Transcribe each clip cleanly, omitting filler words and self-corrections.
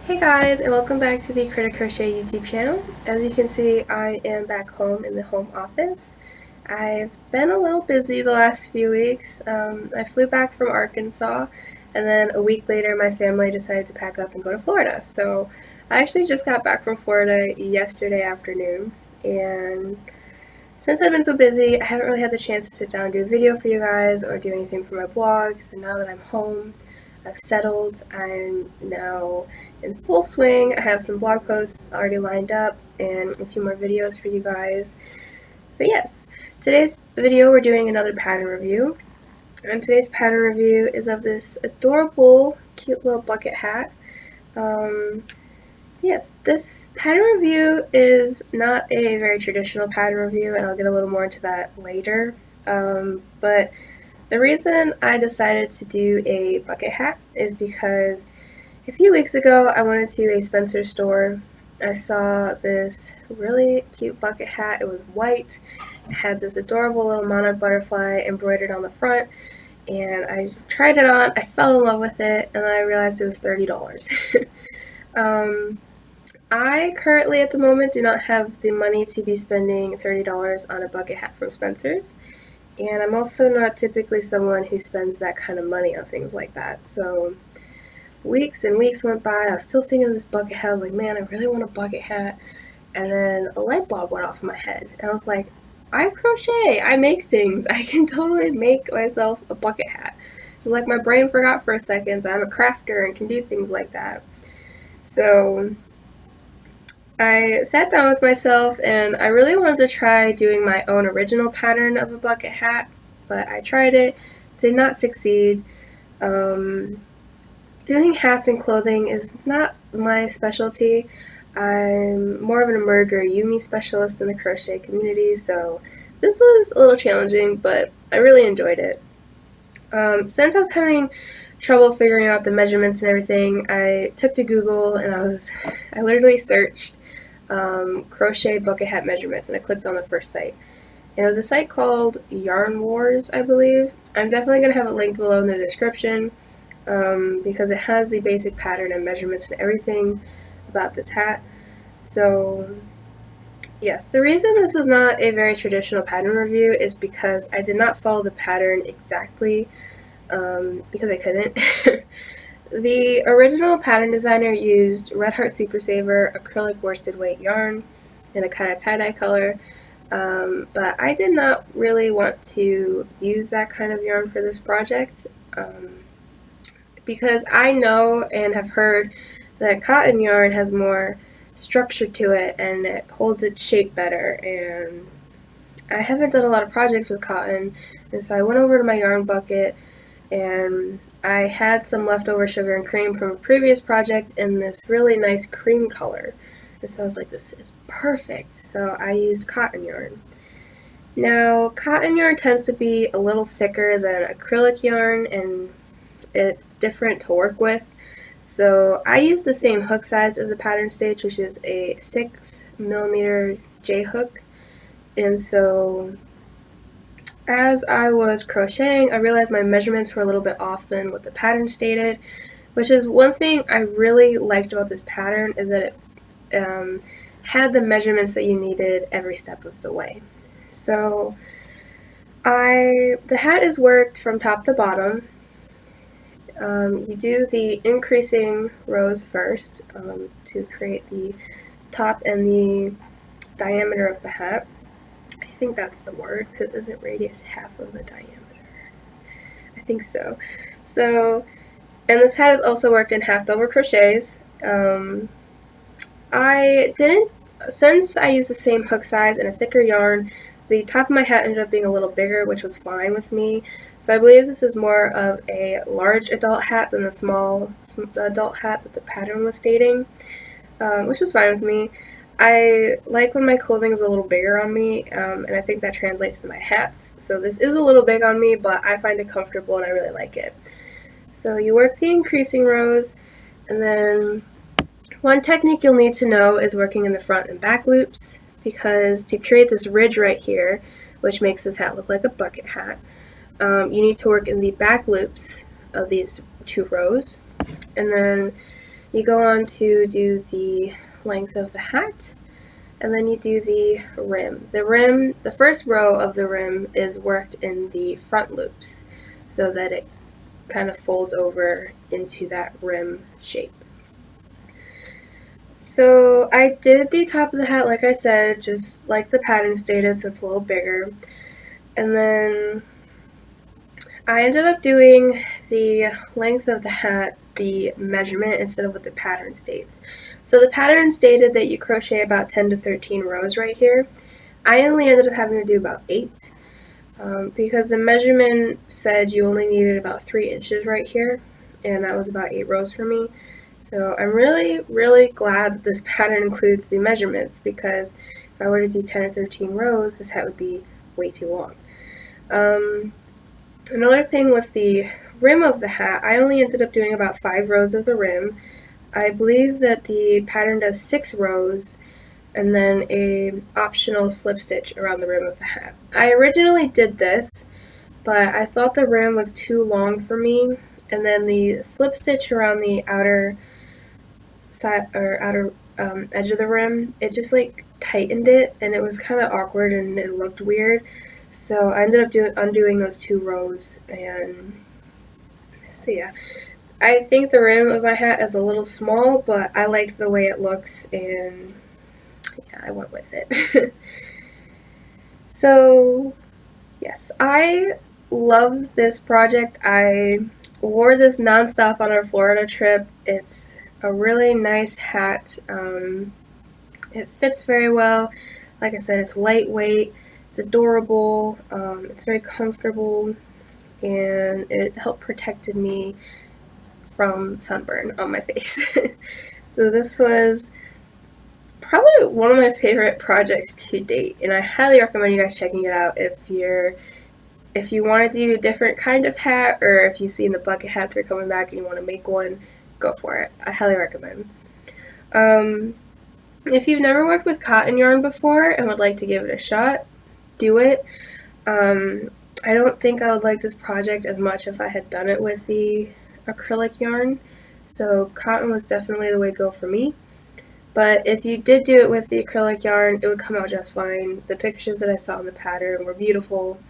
Hey guys, and welcome back to the Crochet YouTube channel. As you can see, I am back home in the home office. I've been a little busy the last few weeks. I flew back from Arkansas, and then a week later my family decided to pack up and go to Florida. So I actually just got back from Florida yesterday afternoon, and since I've been so busy, I haven't really had the chance to sit down and do a video for you guys or do anything for my blog. So now that I'm home, I've settled, I'm now in full swing. I have some blog posts already lined up and a few more videos for you guys. So yes, today's video we're doing another pattern review. And today's pattern review is of this adorable, cute little bucket hat. So yes, this pattern review is not a very traditional pattern review, and I'll get a little more into that later. But the reason I decided to do a bucket hat is because a few weeks ago I went to a Spencer store. I saw this really cute bucket hat. It was white. It had this adorable little monarch butterfly embroidered on the front, and I tried it on. I fell in love with it, and then I realized it was $30. I currently at the moment do not have the money to be spending $30 on a bucket hat from Spencer's, and I'm also not typically someone who spends that kind of money on things like that. So weeks and weeks went by. I was still thinking of this bucket hat. I was like, man, I really want a bucket hat. And then a light bulb went off in my head, and I was like, I crochet, I make things, I can totally make myself a bucket hat. It was like my brain forgot for a second that I'm a crafter and can do things like that. So I sat down with myself, and I really wanted to try doing my own original pattern of a bucket hat, but I tried it, did not succeed. Doing hats and clothing is not my specialty. I'm more of an amigurumi specialist in the crochet community, so this was a little challenging, but I really enjoyed it. Since I was having trouble figuring out the measurements and everything, I took to Google and I literally searched crochet bucket hat measurements, and I clicked on the first site. And it was a site called Yarn Wars, I believe. I'm definitely going to have it linked below in the description because it has the basic pattern and measurements and everything about this hat. So yes, the reason this is not a very traditional pattern review is because I did not follow the pattern exactly because I couldn't. The original pattern designer used Red Heart Super Saver acrylic worsted weight yarn in a kind of tie-dye color, but I did not really want to use that kind of yarn for this project because I know and have heard that cotton yarn has more structure to it and it holds its shape better, and I haven't done a lot of projects with cotton, and so I went over to my yarn bucket and I had some leftover sugar and cream from a previous project in this really nice cream color, and so I was like, this is perfect. So I used cotton yarn. Now cotton yarn tends to be a little thicker than acrylic yarn, and it's different to work with. So I used the same hook size as the pattern stitch, which is a 6mm J hook, and so as I was crocheting, I realized my measurements were a little bit off than what the pattern stated, which is one thing I really liked about this pattern, is that it had the measurements that you needed every step of the way. So the hat is worked from top to bottom. You do the increasing rows first to create the top and the diameter of the hat. I think that's the word, because isn't radius half of the diameter? I think so. So, and this hat is also worked in half double crochets. Since I used the same hook size and a thicker yarn, the top of my hat ended up being a little bigger, which was fine with me. So I believe this is more of a large adult hat than the small adult hat that the pattern was stating, which was fine with me. I like when my clothing is a little bigger on me, and I think that translates to my hats. So this is a little big on me, but I find it comfortable and I really like it. So you work the increasing rows, and then one technique you'll need to know is working in the front and back loops, because to create this ridge right here, which makes this hat look like a bucket hat, you need to work in the back loops of these two rows, and then You go on to do the length of the hat, and then you do the rim. The first row of the rim is worked in the front loops so that it kind of folds over into that rim shape. So I did the top of the hat like I said, just like the pattern stated, so it's a little bigger. And then I ended up doing the length of the hat, the measurement, instead of what the pattern states. So the pattern stated that you crochet about 10 to 13 rows right here. I only ended up having to do about 8 because the measurement said you only needed about 3 inches right here, and that was about 8 rows for me. So I'm really, really glad that this pattern includes the measurements, because if I were to do 10 or 13 rows, this hat would be way too long. Another thing with the rim of the hat, I only ended up doing about 5 rows of the rim. I believe that the pattern does 6 rows and then a optional slip stitch around the rim of the hat. I originally did this, but I thought the rim was too long for me, and then the slip stitch around the outer side or outer edge of the rim, it just like tightened it, and it was kind of awkward and it looked weird. So I ended up undoing those 2 rows, and so yeah. I think the rim of my hat is a little small, but I like the way it looks, and yeah, I went with it. So yes, I love this project. I wore this nonstop on our Florida trip. It's a really nice hat. It fits very well. Like I said, it's lightweight, it's adorable, it's very comfortable, and it helped protected me from sunburn on my face. So this was probably one of my favorite projects to date, and I highly recommend you guys checking it out if you want to do a different kind of hat, or if you've seen the bucket hats are coming back and you want to make one, go for it. I highly recommend. If you've never worked with cotton yarn before and would like to give it a shot, do it. I don't think I would like this project as much if I had done it with the acrylic yarn, so cotton was definitely the way to go for me. But if you did do it with the acrylic yarn, it would come out just fine. The pictures that I saw in the pattern were beautiful,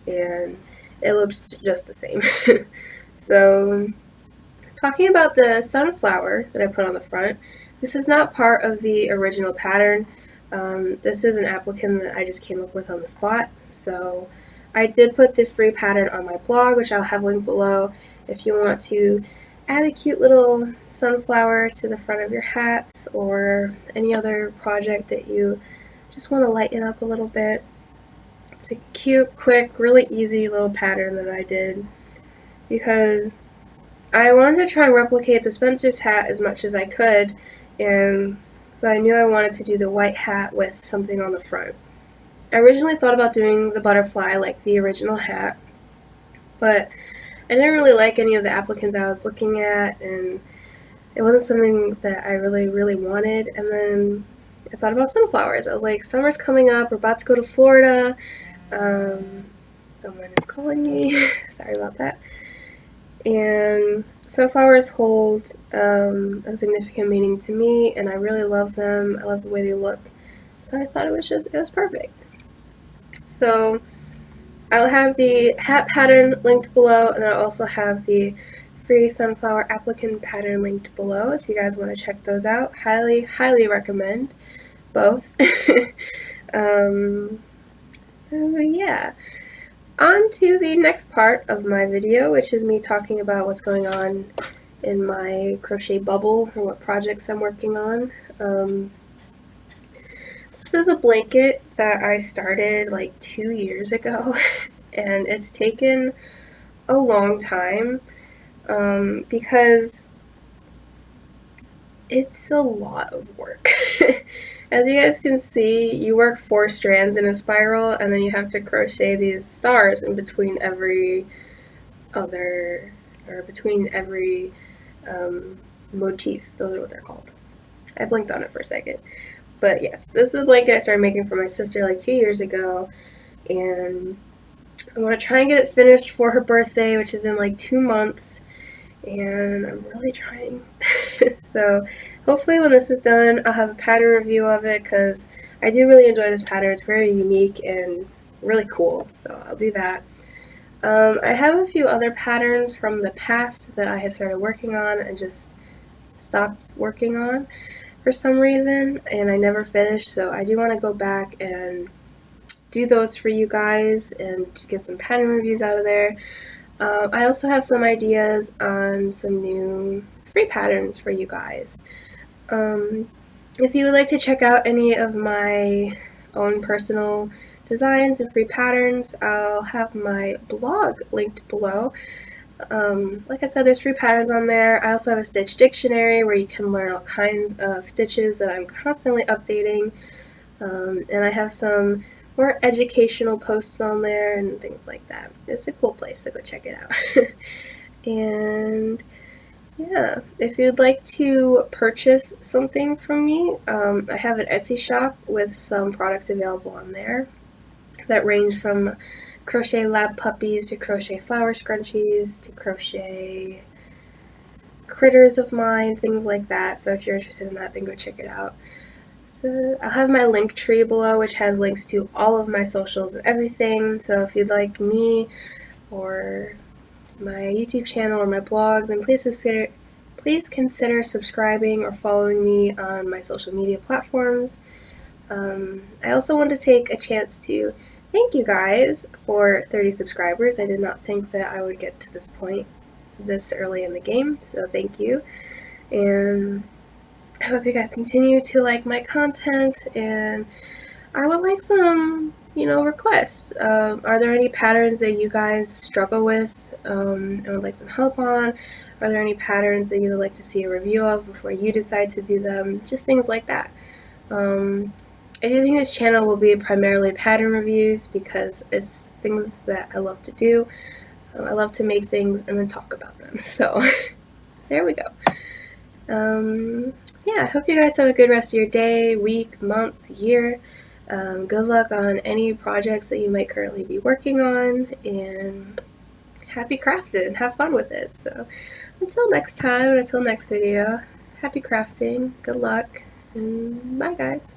and it looked just the same. So, talking about the sunflower that I put on the front, this is not part of the original pattern. This is an applicant that I just came up with on the spot. So I did put the free pattern on my blog, which I'll have linked below if you want to add a cute little sunflower to the front of your hats, or any other project that you just want to lighten up a little bit. It's a cute, quick, really easy little pattern that I did because I wanted to try and replicate the Spencer's hat as much as I could, and so I knew I wanted to do the white hat with something on the front. I originally thought about doing the butterfly like the original hat, but I didn't really like any of the applicants I was looking at, and it wasn't something that I really wanted. And then I thought about sunflowers. I was like, summer's coming up, we're about to go to Florida. Someone is calling me. Sorry about that. And sunflowers hold a significant meaning to me, and I really love them. I love the way they look. So I thought it was perfect. So I'll have the hat pattern linked below, and I'll also have the free sunflower applicant pattern linked below if you guys want to check those out. Highly recommend both. So yeah, on to the next part of my video, which is me talking about what's going on in my crochet bubble or what projects I'm working on. This is a blanket that I started like 2 years ago, and it's taken a long time because it's a lot of work. As you guys can see, you work 4 strands in a spiral, and then you have to crochet these stars in between every other, or between every motif. Those are what they're called. I blinked on it for a second. But yes, this is a blanket I started making for my sister like 2 years ago, and I want to try and get it finished for her birthday, which is in like 2 months. and I'm really trying. So hopefully when this is done, I'll have a pattern review of it, because I do really enjoy this pattern. It's very unique and really cool, so I'll do that. I have a few other patterns from the past that I had started working on and just stopped working on for some reason, and I never finished, so I do want to go back and do those for you guys and get some pattern reviews out of there. I also have some ideas on some new free patterns for you guys. If you would like to check out any of my own personal designs and free patterns, I'll have my blog linked below. Like I said, there's free patterns on there. I also have a stitch dictionary where you can learn all kinds of stitches that I'm constantly updating. And I have some more educational posts on there and things like that. It's a cool place, so go check it out. And yeah, if you'd like to purchase something from me, I have an Etsy shop with some products available on there that range from crochet lab puppies to crochet flower scrunchies to crochet critters of mine, things like that. So if you're interested in that, then go check it out. So I'll have my link tree below, which has links to all of my socials and everything. So if you'd like me or my YouTube channel or my blog, then please consider subscribing or following me on my social media platforms. I also want to take a chance to thank you guys for 30 subscribers. I did not think that I would get to this point this early in the game, so thank you. And I hope you guys continue to like my content, and I would like some, requests. Are there any patterns that you guys struggle with and would like some help on? Are there any patterns that you would like to see a review of before you decide to do them? Just things like that. I do think this channel will be primarily pattern reviews because it's things that I love to do. I love to make things and then talk about them. So there we go. Yeah, I hope you guys have a good rest of your day, week, month, year. Good luck on any projects that you might currently be working on, and happy crafting. Have fun with it. So until next time, until next video, happy crafting, good luck, and bye guys.